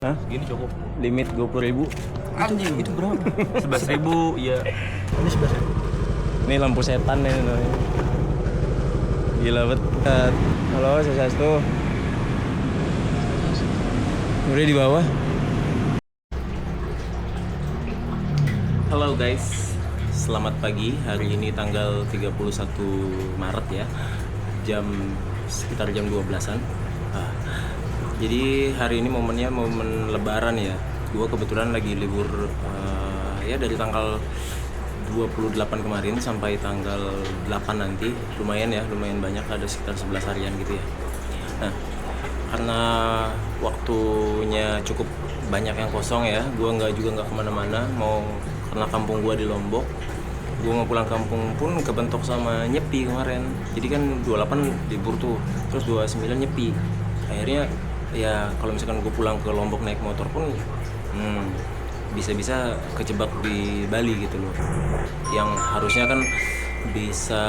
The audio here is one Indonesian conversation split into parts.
Hah? Segini cukup. Limit 20.000. Anjing, itu berapa? 11.000, iya. Ini 11.000. Ini lampu setan nih namanya. Gila banget. Halo, Sasastu. Udah di bawah. Halo guys. Selamat pagi. Hari ini tanggal 31 Maret ya. Sekitar jam 12-an. Jadi hari ini momennya momen lebaran ya. Gua kebetulan lagi libur ya dari tanggal 28 kemarin sampai tanggal 8 nanti. Lumayan banyak, ada sekitar 11 harian gitu ya. Nah, karena waktunya cukup banyak yang kosong ya, gua nggak kemana-mana, karena kampung gua di Lombok. Gue mau pulang kampung pun kebentok sama nyepi kemarin. Jadi kan 28 libur tuh, terus 29 nyepi. Akhirnya ya kalau misalkan gue pulang ke Lombok naik motor pun bisa-bisa kejebak di Bali gitu loh. Yang harusnya kan bisa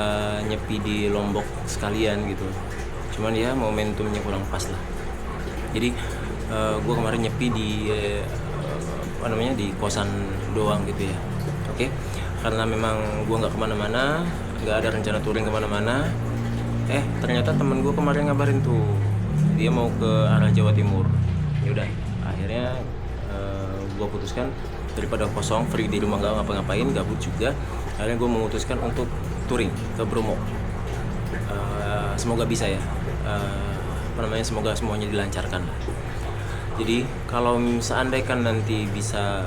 nyepi di Lombok sekalian gitu. Cuman ya momentumnya kurang pas lah. Jadi gue kemarin nyepi di di kosan doang gitu ya. Oke. Karena memang gue nggak kemana-mana, nggak ada rencana touring kemana-mana. Ternyata temen gue kemarin ngabarin tuh, dia mau ke arah Jawa Timur. Yaudah, akhirnya gue putuskan daripada kosong, free di rumah nggak ngapa-ngapain, gabut juga. Akhirnya gue memutuskan untuk touring ke Bromo. Semoga bisa ya. Semoga semuanya dilancarkan. Jadi kalau seandainya nanti bisa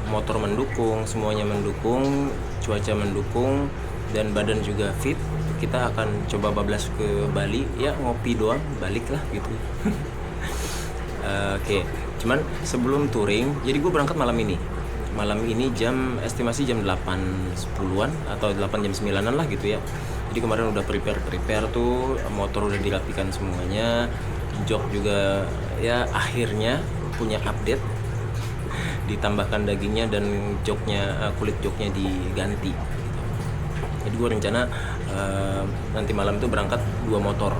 motor mendukung, semuanya mendukung, cuaca mendukung, dan badan juga fit, kita akan coba bablas ke Bali ya, ngopi doang, balik lah gitu. Oke. Cuman sebelum touring, jadi gue berangkat malam ini estimasi jam 8.10-an atau 8 jam 9-an lah gitu ya. Jadi kemarin udah prepare tuh, motor udah dirapikan semuanya, jok juga ya akhirnya punya update, ditambahkan dagingnya dan kulit joknya diganti gitu. Jadi gue rencana nanti malam itu berangkat 2 motor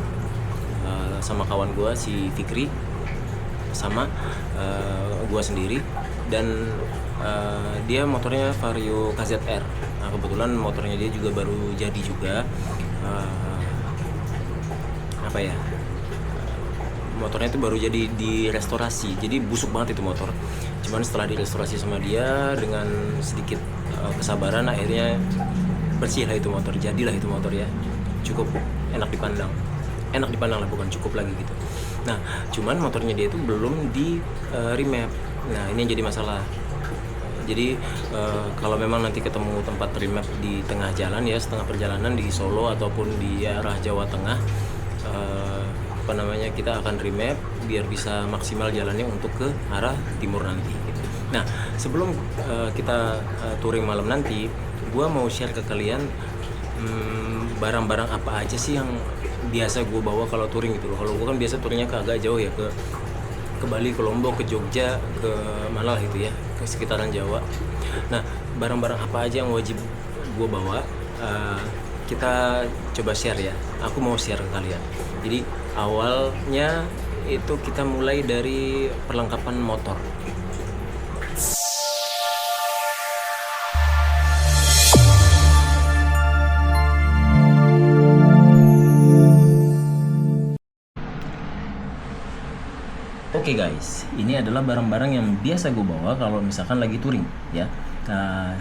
sama kawan gue si Fikri sama gue sendiri, dan dia motornya Vario KZR. Nah, kebetulan motornya dia juga baru jadi juga motornya itu baru jadi direstorasi, jadi busuk banget itu motor. Cuman setelah direstorasi sama dia dengan sedikit kesabaran, akhirnya bersih lah itu motor, jadilah itu motor ya, cukup enak dipandang lah, bukan cukup lagi gitu. Nah, cuman motornya dia itu belum di remap. Nah, ini yang jadi masalah. Jadi kalau memang nanti ketemu tempat remap di tengah jalan ya, setengah perjalanan di Solo ataupun di arah Jawa Tengah, kita akan remap biar bisa maksimal jalannya untuk ke arah timur nanti gitu. Nah, sebelum kita touring malam nanti, gue mau share ke kalian barang-barang apa aja sih yang biasa gue bawa kalau touring gitu loh. Kalau gue kan biasa touringnya ke agak jauh ya, ke Bali, ke Lombok, ke Jogja, ke Malang gitu ya, ke sekitaran Jawa. Nah, barang-barang apa aja yang wajib gue bawa, kita coba share ya. Aku mau share ke kalian. Jadi awalnya itu kita mulai dari perlengkapan motor. Oke guys, ini adalah barang-barang yang biasa gue bawa kalau misalkan lagi touring ya. Nah,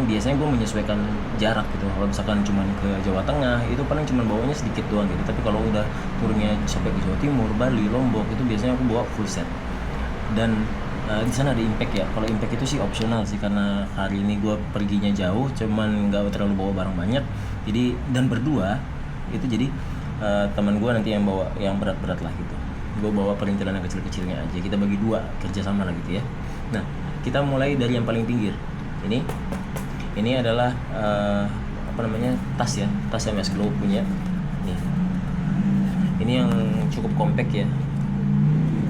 biasanya gue menyesuaikan jarak gitu. Kalau misalkan cuman ke Jawa Tengah, itu paling cuman bawanya sedikit doang gitu. Tapi kalau udah touringnya sampai ke Jawa Timur, Bali, Lombok, itu biasanya aku bawa full set. Dan di sana ada impact ya. Kalau impact itu sih opsional sih, karena hari ini gue perginya jauh, cuman nggak terlalu bawa barang banyak. Jadi dan berdua itu, jadi teman gue nanti yang bawa yang berat-berat lah gitu. Gue bawa perintilan yang kecil-kecilnya aja, kita bagi 2 kerja sama lah gitu ya. Nah, kita mulai dari yang paling pinggir. Ini adalah tas ya, tas MS Glow punya. Ini yang cukup compact ya,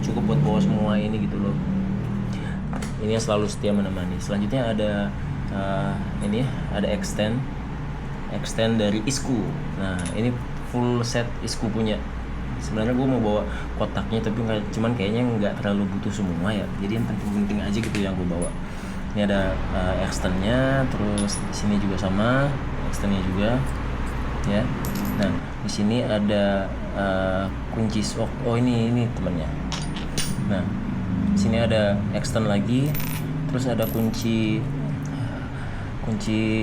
cukup buat bawa semua ini gitu loh. Ini yang selalu setia menemani. Selanjutnya ada ada extend dari Isku. Nah, ini full set Isku punya. Sebenarnya gue mau bawa kotaknya tapi cuman kayaknya nggak terlalu butuh semua ya, jadi yang penting-penting aja gitu yang gue bawa. Ini ada externnya, terus di sini juga sama externnya juga ya. Nah di sini ada kunci sok. Oh ini temannya. Nah di sini ada extern lagi, terus ada kunci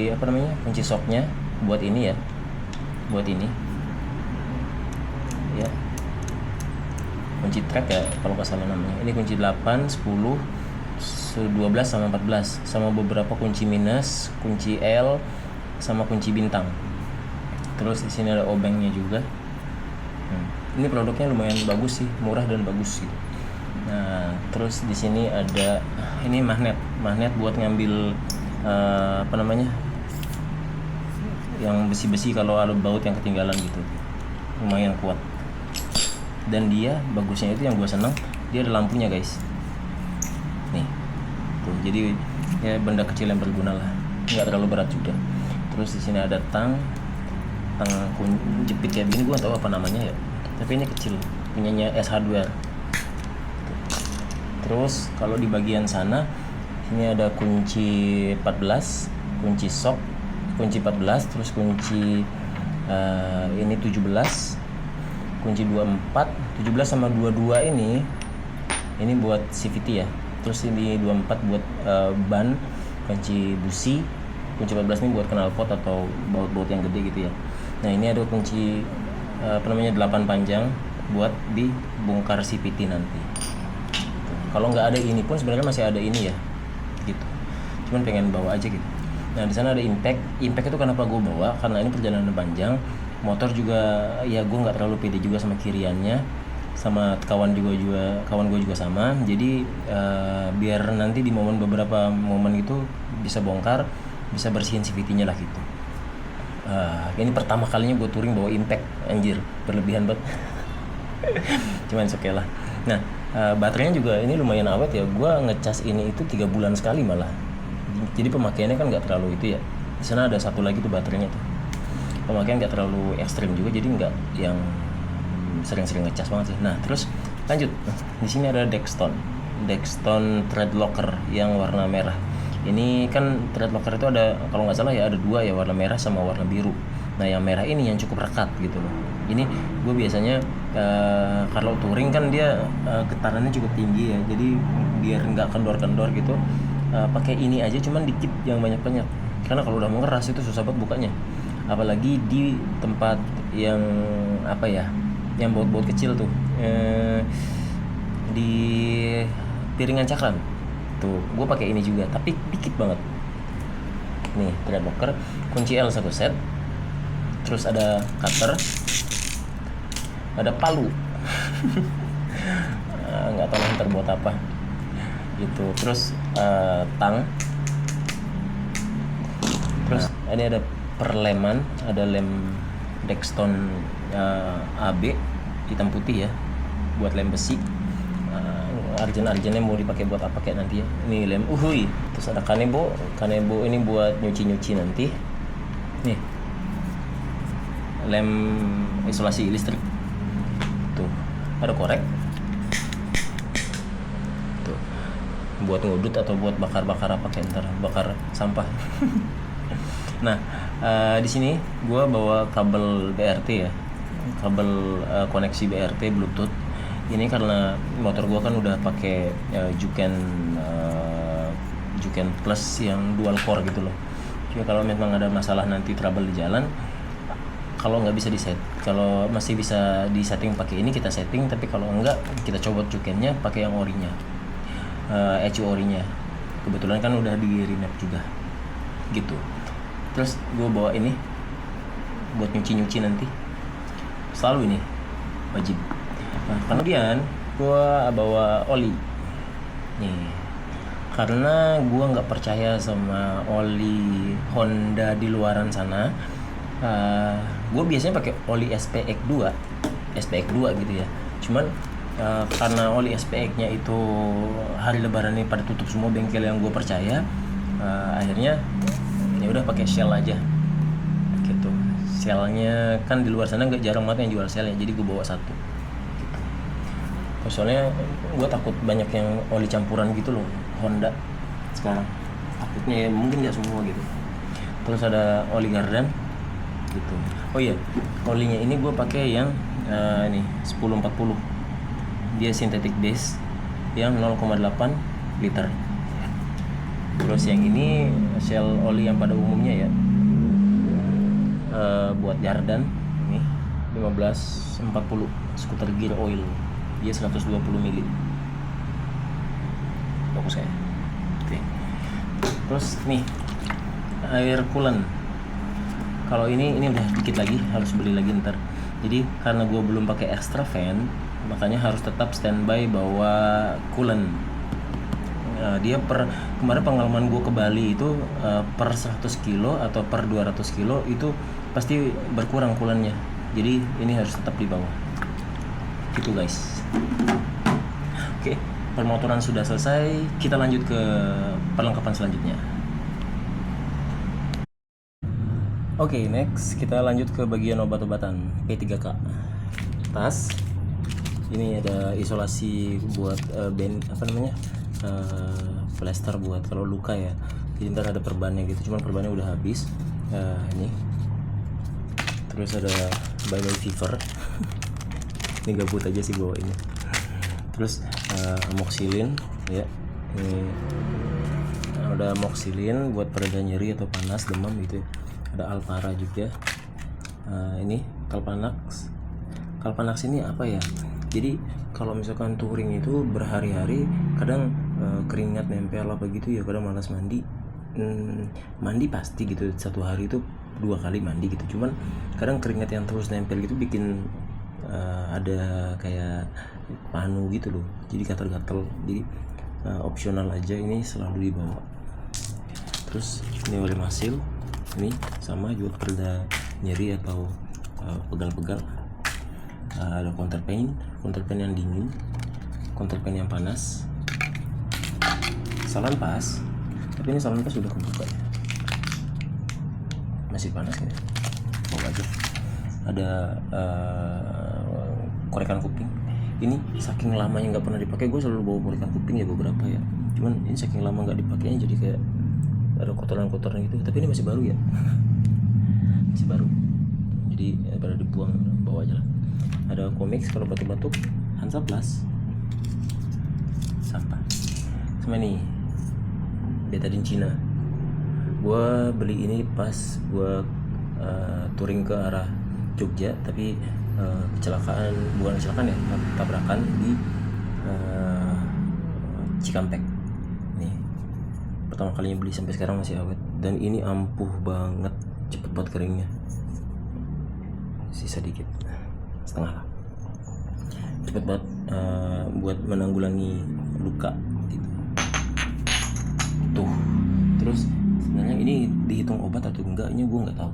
apa namanya, kunci soknya buat ini ya, buat ini ya, kunci track ya kalau nggak salah namanya. Ini kunci 8, 10, 12 sama 14, sama beberapa kunci minus, kunci L, sama kunci bintang. Terus di sini ada obengnya juga. Ini produknya lumayan bagus sih, murah dan bagus sih. Nah, terus di sini ada ini magnet buat ngambil apa namanya, yang besi-besi kalau ada baut yang ketinggalan gitu, lumayan kuat. Dan dia bagusnya itu yang gue seneng, dia ada lampunya guys. Nih, tuh jadi ya benda kecil yang berguna lah, nggak terlalu berat juga. Terus di sini ada tang jepit kayak begini, gue nggak tahu apa namanya ya, tapi ini kecil, punyanya S Hardware. Terus kalau di bagian sana ini ada kunci 14, kunci sok, kunci 14, terus kunci ini 17, kunci 24, 17 sama 22 ini buat CVT ya. Terus ini 24 buat ban, kunci busi, kunci 14 ini buat knalpot atau baut-baut yang gede gitu ya. Nah ini ada kunci 8 panjang buat dibongkar CVT nanti. Kalau nggak ada ini pun sebenarnya masih ada ini ya, gitu. Cuman pengen bawa aja gitu. Nah di sana ada impact itu kenapa gue bawa, karena ini perjalanan panjang, motor juga ya gue nggak terlalu pede juga sama kiriannya, sama kawan gue juga sama. Jadi biar nanti di beberapa momen gitu bisa bongkar, bisa bersihin CVT-nya lah gitu. Ini pertama kalinya gue touring bawa impact, anjir berlebihan banget. Cuman oke lah. Nah baterainya juga ini lumayan awet ya, gue ngecas ini itu 3 bulan sekali malah. Jadi pemakaiannya kan nggak terlalu itu ya. Di sana ada satu lagi tuh baterainya tuh, pemakaian nggak terlalu ekstrim juga, jadi nggak yang sering-sering ngecas banget sih. Nah terus lanjut, di sini ada Dexton thread locker yang warna merah. Ini kan thread locker itu ada, kalau nggak salah ya ada 2 ya, warna merah sama warna biru. Nah yang merah ini yang cukup rekat gitu loh. Ini gue biasanya kalau touring kan dia getarannya cukup tinggi ya, jadi biar nggak kendor-kendor gitu, pakai ini aja, cuman dikit, yang banyak-banyak. Karena kalau udah mengeras itu susah banget bukanya, apalagi di tempat yang apa ya, yang baut-baut kecil tuh, di piringan cakram tuh gue pakai ini juga, tapi dikit banget. Nih thread locker, kunci L 1 set, terus ada cutter, ada palu. Nggak tahu nanti buat apa gitu. Terus tang, terus ini ada perleman, ada lem Dexton AB hitam putih ya, buat lem besi. Arjen-arjennya mau dipakai buat apa kayak nanti ya. Ini lem uhui. Terus ada kanebo ini buat nyuci nanti. Nih lem isolasi listrik tuh, ada korek tuh buat ngudut atau buat bakar apa kayak ntar bakar sampah. Nah di sini gue bawa kabel BRT ya, kabel koneksi BRT Bluetooth. Ini karena motor gue kan udah pakai Juken Plus yang dual core gitu loh. Jadi kalau memang ada masalah nanti trouble di jalan, kalau nggak bisa kalau masih bisa disetting pakai ini kita setting, tapi kalau enggak kita coba Jukennya pakai yang orinya, ECU orinya. Kebetulan kan udah di remap juga gitu. Terus gue bawa ini buat nyuci nanti, selalu ini wajib. Nah, kemudian gue bawa oli nih, karena gue nggak percaya sama oli Honda di luaran sana. Gue biasanya pakai oli SPX2 gitu ya. Cuman karena oli SPX-nya itu hari Lebaran ini pada tutup semua bengkel yang gue percaya, akhirnya ya udah pakai Shell aja gitu. Shellnya kan di luar sana nggak jarang banget yang jual Shell ya, jadi gue bawa satu Soalnya gue takut banyak yang oli campuran gitu loh Honda sekarang, takutnya ya, mungkin nggak semua gitu. Terus ada oli Gardan gitu. Oh iya, olinya ini gue pakai yang ini 1040, dia synthetic base yang 0,8 liter. Terus yang ini Shell oli yang pada umumnya ya, buat Gardan ini 1540 scooter gear oil, dia 120 mili. Fokus saya. Oke. Terus nih air coolant. Kalau ini udah dikit lagi, harus beli lagi ntar. Jadi karena gue belum pakai extra fan, makanya harus tetap standby bawa coolant. Dia kemarin pengalaman gue ke Bali itu per 100 kilo atau per 200 kilo itu pasti berkurang coolantnya. Jadi ini harus tetap di bawah. Gitu guys. Oke, permotoran sudah selesai. Kita lanjut ke perlengkapan selanjutnya. Oke, next kita lanjut ke bagian obat-obatan. P3K. Tas. Ini ada isolasi buat plaster buat kalau luka ya. Jadi ntar ada perbannya gitu. Cuman perbannya udah habis. Ini. Terus ada bye fever. Ini gabut aja sih bawa ini. Terus amoxicillin ya. Ini ada amoxicillin buat pereda nyeri atau panas, demam gitu ya. Ada Alpara juga. Ini Calpanax. Calpanax ini apa ya? Jadi kalau misalkan touring itu berhari-hari, kadang keringat nempel apa gitu ya, kadang malas mandi. Mandi pasti gitu, satu hari itu 2 kali mandi gitu. Cuman kadang keringat yang terus nempel gitu bikin ada kayak panu gitu loh. Jadi gatal-gatal. Jadi opsional aja ini selalu dibawa. Terus ini oleh Masil. Ini sama juga pereda nyeri atau pegal-pegal. Ada counterpain yang dingin, counterpain yang panas, salampas. Tapi ini salampas sudah kebuka ya, masih panas ya, mau aja. Ada korekan kuping. Ini saking lamanya nggak pernah dipakai, gue selalu bawa korekan kuping ya beberapa ya. Cuman ini saking lama nggak dipakainya jadi kayak ada kotoran-kotoran gitu. Tapi ini masih baru ya, masih baru. Jadi pada dibuang, bawa aja lah. Ada Comix kalau batuk-batuk, Hansaplast, sampah. Sama nih betadine Cina. Gua beli ini pas gua touring ke arah Jogja, tapi bukan kecelakaan ya, tabrakan di Cikampek. Nih pertama kalinya beli, sampai sekarang masih awet, dan ini ampuh banget, cepet banget keringnya. Sisa dikit, setengah lah, cepet banget buat menanggulangi luka gitu. Tuh, terus sebenarnya ini dihitung obat atau enggaknya gue nggak tahu.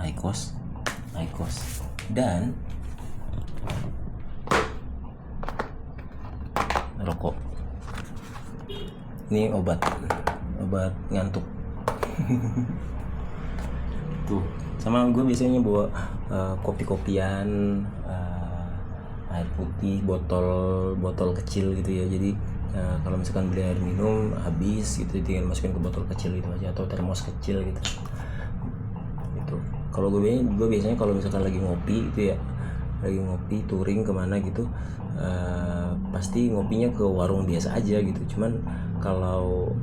IQOS, dan rokok. Ini obat ngantuk. Tuh, sama gue biasanya bawa kopi-kopian, air putih, botol kecil gitu ya. Jadi kalau misalkan beli air minum habis gitu, tinggal masukin ke botol kecil gitu aja, atau termos kecil gitu. Gitu. Kalau gue biasanya kalau misalkan lagi ngopi gitu ya, lagi ngopi touring kemana gitu, pasti ngopinya ke warung biasa aja gitu. Cuman kalau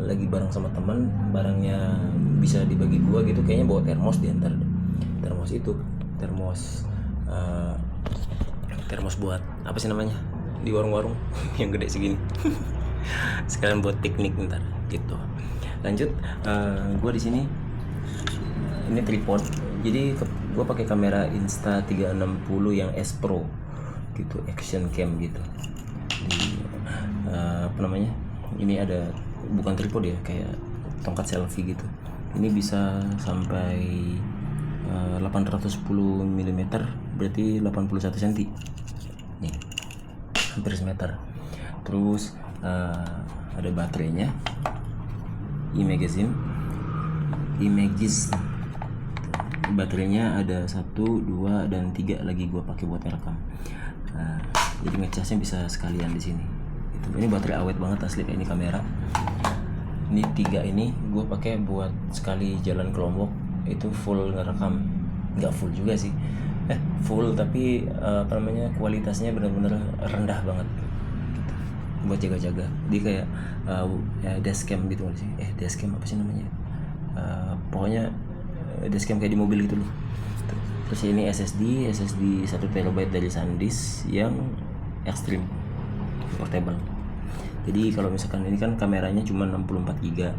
lagi bareng sama teman, barangnya bisa dibagi dua gitu, kayaknya bawa termos diantar. Termos buat apa sih namanya di warung-warung yang gede segini. Sekalian buat piknik ntar gitu. Lanjut, gue di sini ini tripod. Jadi gue pakai kamera Insta360 yang S Pro gitu, action cam gitu. Apa namanya? Ini ada, bukan tripod ya, kayak tongkat selfie gitu. Ini bisa sampai 810 mm, berarti 81 cm. Nih, hampir semeter. Terus ada baterainya, Imagis baterainya ada 1, 2, dan 3 lagi gue pakai buat ngerekam. Jadi ngecasnya bisa sekalian di sini. Ini baterai awet banget asli, kayak ini kamera. Ini 3 ini gue pakai buat sekali jalan ke Lombok itu full ngerekam. Nggak full juga sih, full tapi kualitasnya benar-benar rendah banget gitu. Buat jaga-jaga. Dia kayak dashcam gitu sih. Dashcam apa sih namanya? Pokoknya dashcam kayak di mobil gitu loh. Terus ini SSD 1 TB dari SanDisk yang extreme portable. Jadi kalau misalkan ini kan kameranya cuma 64 GB.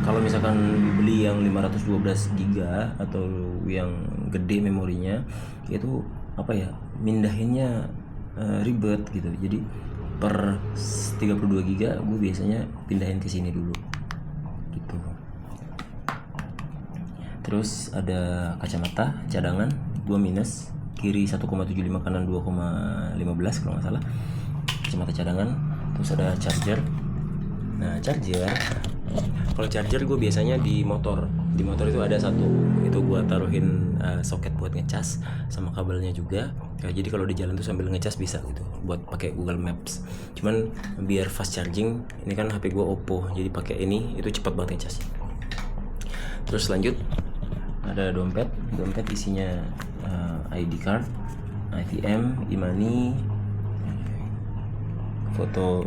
Kalau misalkan beli yang 512 GB atau yang gede memorinya, itu mindahinnya ribet gitu. Jadi per 32 GB gue biasanya pindahin ke sini dulu gitu. Terus ada kacamata cadangan 2 minus, kiri 1,75, kanan 2,15 kalau nggak salah, kacamata cadangan. Terus ada charger. Nah charger, kalau charger gue biasanya di motor itu ada satu, itu gue taruhin soket buat ngecas sama kabelnya juga. Jadi kalau di jalan tuh sambil ngecas bisa gitu, buat pakai Google Maps. Cuman biar fast charging, ini kan HP gue Oppo, jadi pakai ini itu cepat banget ngecasnya. Terus lanjut ada dompet isinya ID card, ATM, e-money, foto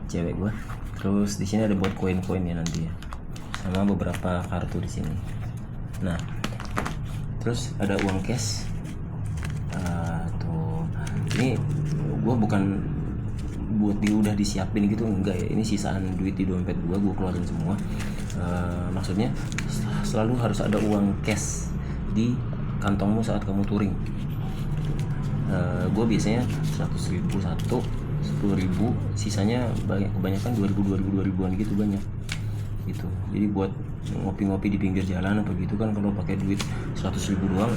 cewek gua. Terus di sini ada buat koin-koin ya nanti ya, sama beberapa kartu di sini. Nah, terus ada uang cash. Tuh, ini gua bukan buat udah disiapin gitu, enggak ya. Ini sisaan duit di dompet gua keluarin semua. Maksudnya selalu harus ada uang cash di kantongmu saat kamu touring. Gue biasanya 100.000 satu, 10.000, sisanya kebanyakan 2000-an gitu, banyak gitu. Jadi buat ngopi-ngopi di pinggir jalan apa gitu kan, kalau pakai duit 100.000 doang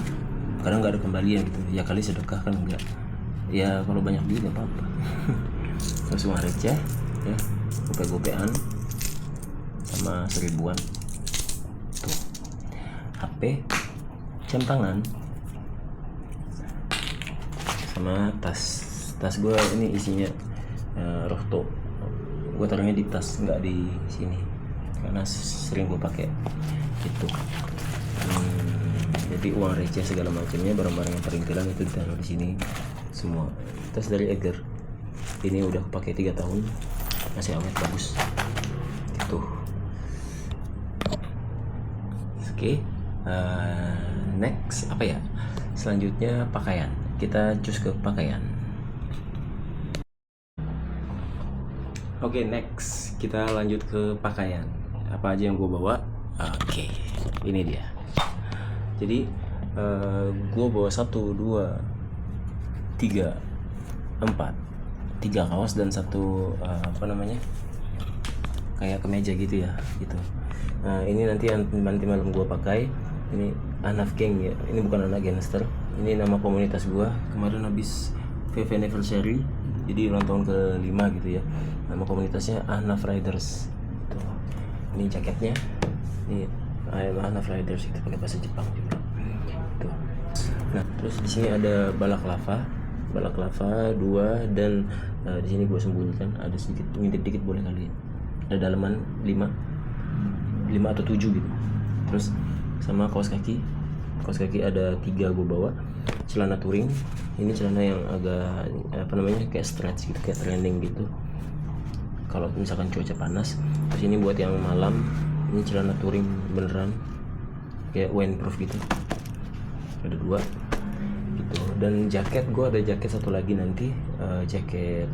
kadang nggak ada kembalian gitu ya, kali sedekah kan enggak ya, kalau banyak duit nggak apa-apa. Terus uang receh ya, gope-gopean sama 1000-an tuh. HP, jam tangan, sama tas gue ini isinya rohto. Gue taruhnya di tas, nggak di sini karena sering gue pakai itu. Jadi uang receh segala macamnya, barang-barang yang perintilan itu ditaruh di sini semua. Tas dari Eger, ini udah pakai 3 tahun, masih awet bagus gitu. Oke, next apa ya? Selanjutnya pakaian. Kita cus ke pakaian. Oke, next kita lanjut ke pakaian. Apa aja yang gue bawa? Oke, ini dia. Jadi gue bawa 1, 2, 3, 4, 3 kaos dan 1 kayak kemeja gitu ya, gitu. Nah ini nanti malam gue pakai. Ini Ahnaf Gang ya, ini bukan anak gangster, ini nama komunitas gue. Kemarin habis VV Anniversary, jadi ulang tahun ke-5 gitu ya. Nama komunitasnya Ahnaf Riders tuh. Ini jaketnya, ini Ahnaf Riders, itu pakai bahasa Jepang juga tuh. Nah terus di sini ada balaklava 2, dan di sini gue sembunyikan ada sedikit, ngintip dikit boleh kali ya. Ada dalaman 5 atau 7 gitu. Terus sama kaos kaki ada 3 gue bawa. Celana touring, ini celana yang agak kayak stretch gitu, kayak trending gitu kalau misalkan cuaca panas. Terus ini buat yang malam, ini celana touring beneran kayak windproof gitu, ada 2 gitu. Dan jaket, gue ada jaket satu lagi nanti, jaket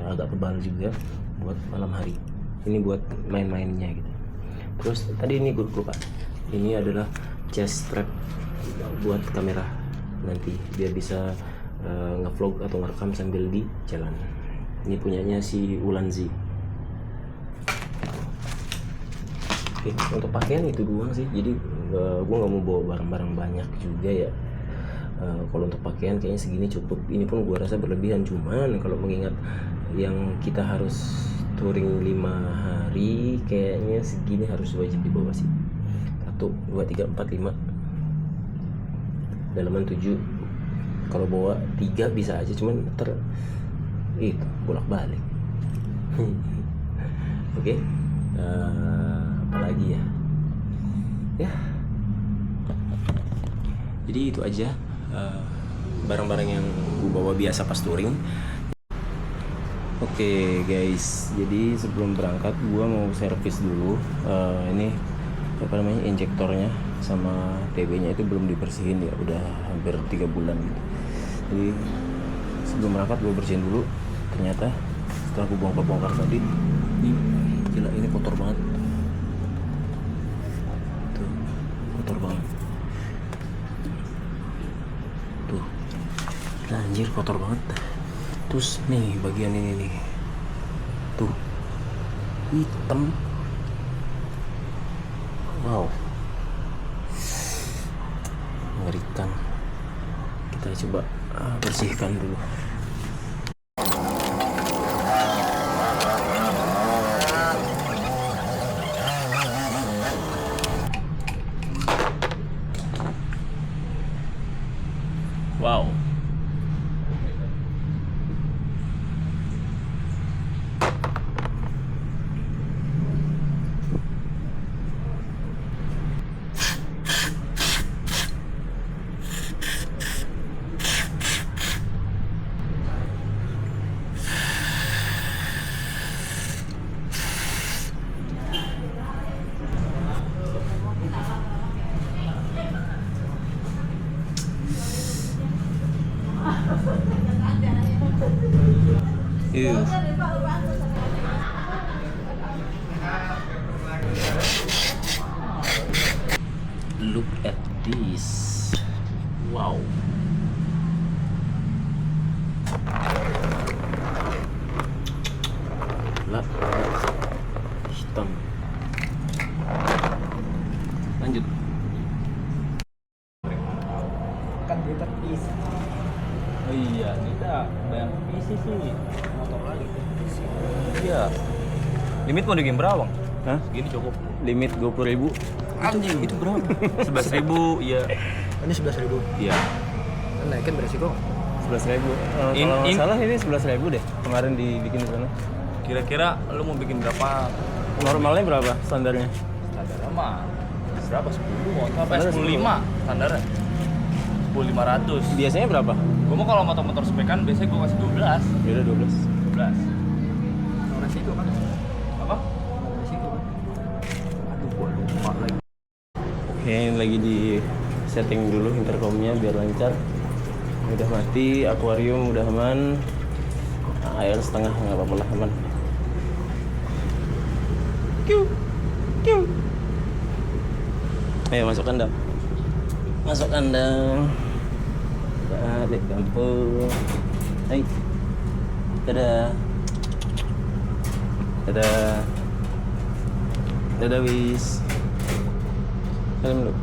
agak tebal juga buat malam hari, ini buat main-mainnya gitu. Terus tadi ini gue lupa, ini adalah chest strap buat kamera nanti, biar bisa ngevlog atau ngerekam sambil di jalan. Ini punyanya si Ulanzi. Oke, untuk pakaian itu doang sih, jadi gue nggak mau bawa barang-barang banyak juga ya. Kalau untuk pakaian kayaknya segini cukup. Ini pun gue rasa berlebihan, cuman kalau mengingat yang kita harus touring 5 hari, kayaknya segini harus wajib dibawa sih. 1, 2, 3, 4, 5. Dalaman 7. Kalau bawa 3 bisa aja, cuman itu bolak-balik. Oke. Apalagi ya? Ya. Jadi itu aja barang-barang yang gue bawa biasa pas touring. Oke guys, jadi sebelum berangkat gue mau servis dulu. Ini apa namanya, injektornya sama TB-nya itu belum dibersihin ya, udah hampir 3 bulan gitu. Jadi sebelum berangkat gue bersihin dulu. Ternyata setelah gue bongkar-bongkar tadi, gila ini kotor banget. Tuh, kotor banget. Tuh, anjir kotor banget. Terus nih bagian ini nih, tuh hitam. Wow, mengerikan. Kita coba bersihkan dulu. Wow. Ew. Look at this. Wow. Lah, hitam. Lanjut. Kan kita isi. Oh iya, kita bayar isi sih motor lagi. Iya. Limit mau di game berapa, Bang? Hah? Segini cukup. Limit 20.000. Anjing, itu berapa? 11.000, iya. Ini 11.000. Iya. Kan naikin beresiko. 11.000. Kalau nggak salah ini 11.000 deh. Kemarin dibikin di sana. Kira-kira lu mau bikin berapa? Normalnya berapa standarnya? Standarnya mah berapa? 10 motor apa? Standar 10.5 standarnya. 10.500. Biasanya berapa? Gua mau kalau motor-motor spekan biasanya gua kasih 12. Ya udah 12. 12. Kalau resiko kan? Apa? Resiko kan? Aduh, gua lupa lagi. Oke, ini lagi di setting dulu intercomnya biar lancar. Udah mati, akuarium udah aman. Air setengah nggak apa-apa lah, aman. Kiu, kiu. Ayo masuk kandang. Masuk kandang. Balik kampung. Hai. Dadah. Dadah. Dadah wis. Salam dulu.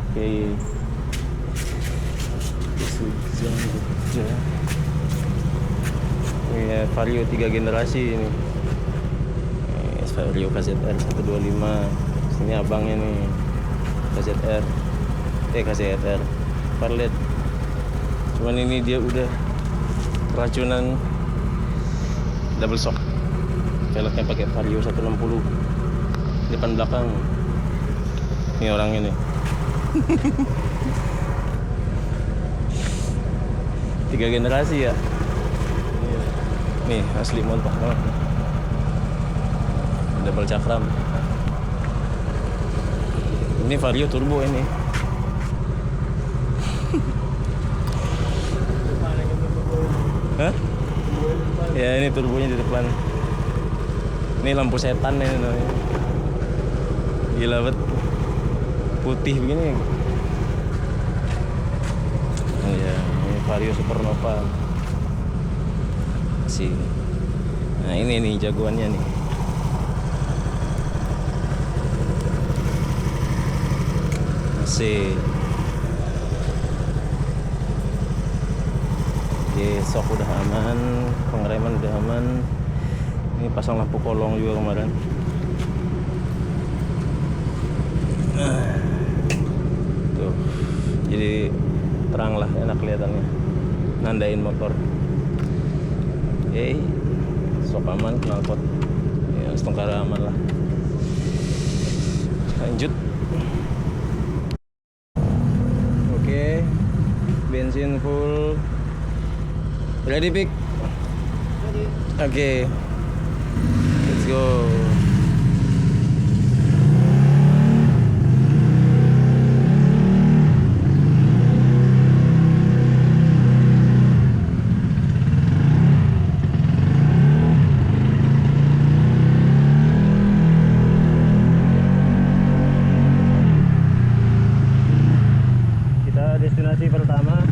Oke. Jogja. Ini Vario 3 generasi ini. Vario KZR 125. Ini abangnya nih. KZR. KZR. Parlet. Cuman ini dia udah keracunan double shock. Velgnya pakai Vario 160. Depan belakang. Ini orang ini. Tiga generasi ya. Nih asli montok banget. Double cakram. Ini Vario turbo ini. Hah? Ya ini turbonya di depan. Ini lampu setan ini namanya. Gila banget. Putih begini. Oh ya, ini Vario Supernova. Si. Nah, ini nih jagoannya nih. Masih. Oke, sok udah aman, pengereman udah aman. Ini pasang lampu kolong juga kemarin. Tuh, jadi terang lah, enak kelihatannya. Nandain motor. Oke, sok aman knalpot. Ya, setengkara aman lah. Lanjut. Oke, bensin full. Ready, Pik? Jadi Oke, let's go. Kita destinasi pertama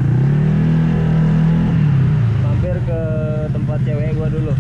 mampir ke tempat cewek gua dulu.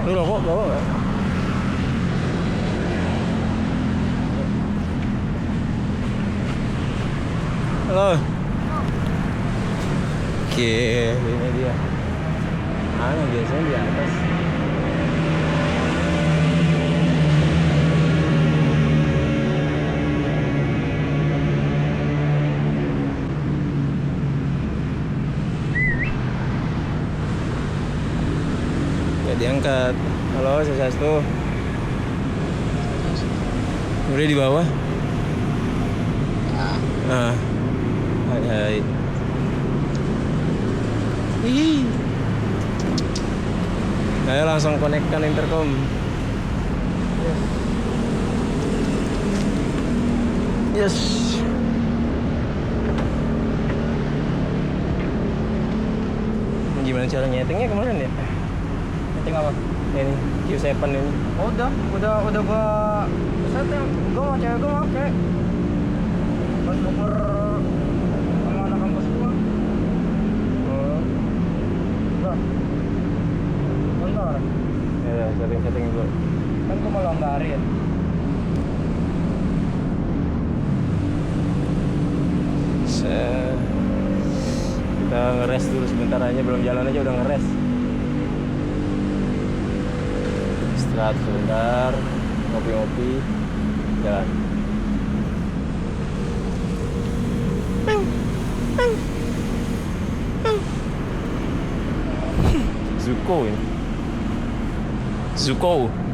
Lu rokok bawa nggak? Halo. Oke, ini dia. Biasanya di atas. Nggak diangkat. Halo, Swastiastu. Udah di bawah? Nah. Hai, hai. Ih. Ayo langsung konekkan intercom. Yes. Gimana cara nyetingnya kemarin ya? Nyeting apa? Ini Q7 ini. Oh, udah gua setting gue mau cewek gue oke pas nuker sama anak kampus gue bentar bentar Ya, setting dulu. kan gue mau longgarin Kita ngeres dulu sebentar aja, belum jalan aja udah ngeres. Istirahat sebentar, ngopi-ngopi, jalan. Zuko ini. Zuko.